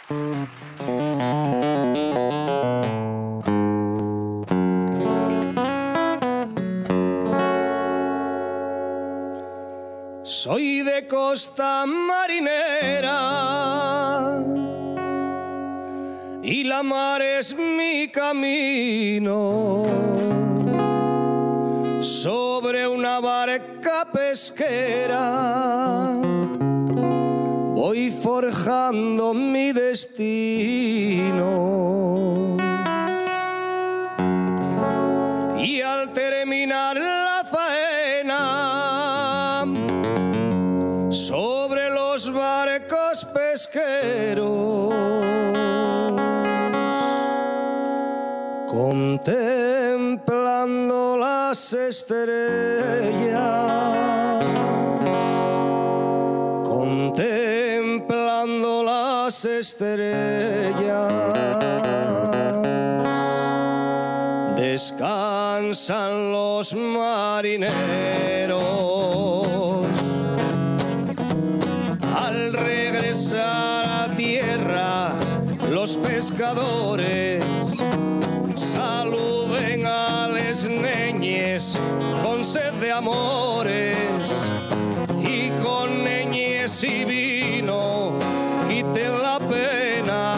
Soy de costa marinera y la mar es mi camino. Sobre una barca pesquera voy forjando mi destino. Y al terminar la faena sobre los barcos pesqueros, contemplando las estrellas, contemplando las estrellas, descansan los marineros. Al regresar a tierra, los pescadores saluden a les neñes con sed de amores, y con neñes y vino quiten la pena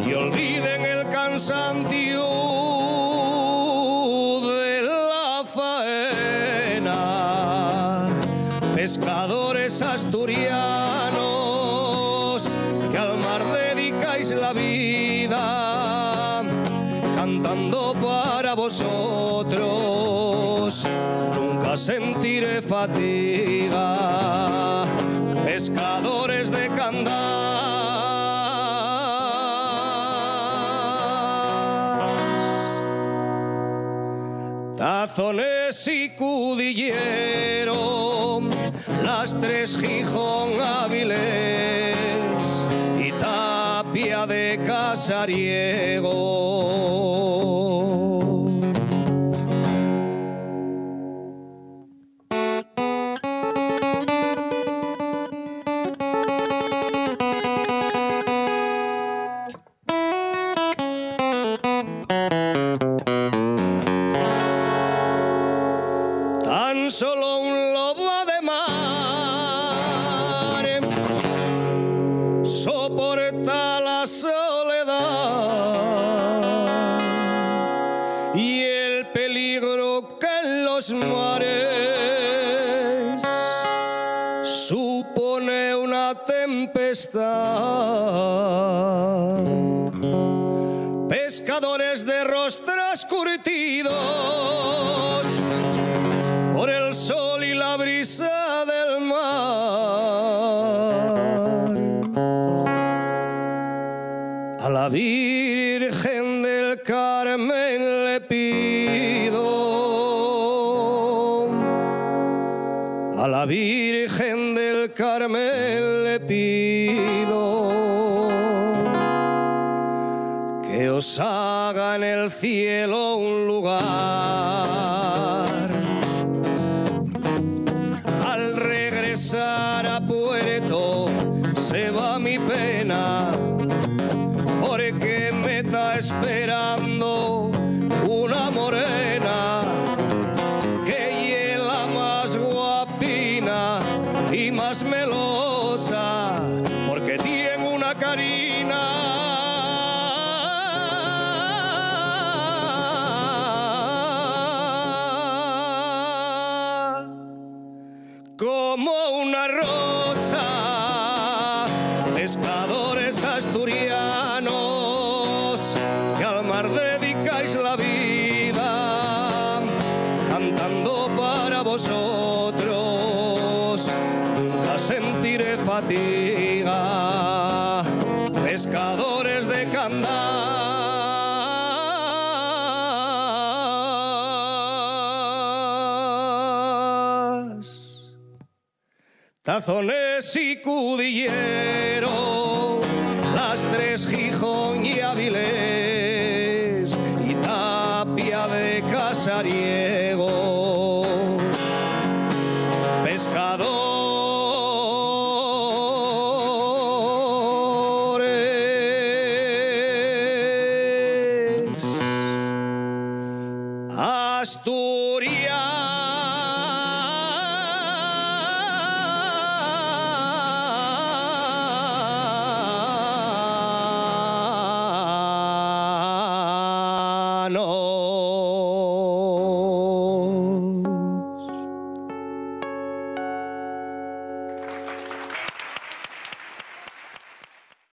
y olviden el cansancio de la faena. Pescadores asturianos que al mar dedicáis la vida, cantando para vosotros nunca sentiré fatiga. Pescadores de Candás, Tazones y Cudillero, las tres Gijón, Avilés y Tapia de Casariego. Tan solo un lobo de mar soporta la soledad y el peligro que en los mares supone una tempestad. Pescadores de rostros curtidos por el sol y la brisa del mar, a la Virgen del Carmen le pido, a la Virgen del Carmen le pido que os haga en el cielo un lugar. Al regresar a puerto se va mi pena, porque me está esperando una morena que es la más guapina y más melosa, porque tiene una carina como una rosa. Pescadores asturianos que al mar dedicáis la vida, cantando para vosotros nunca sentiré fatiga. Pescadores de Candás, Tazones y Cudillero, las tres Gijón y Avilés y Tapia de Casariego. Pescadores Asturias.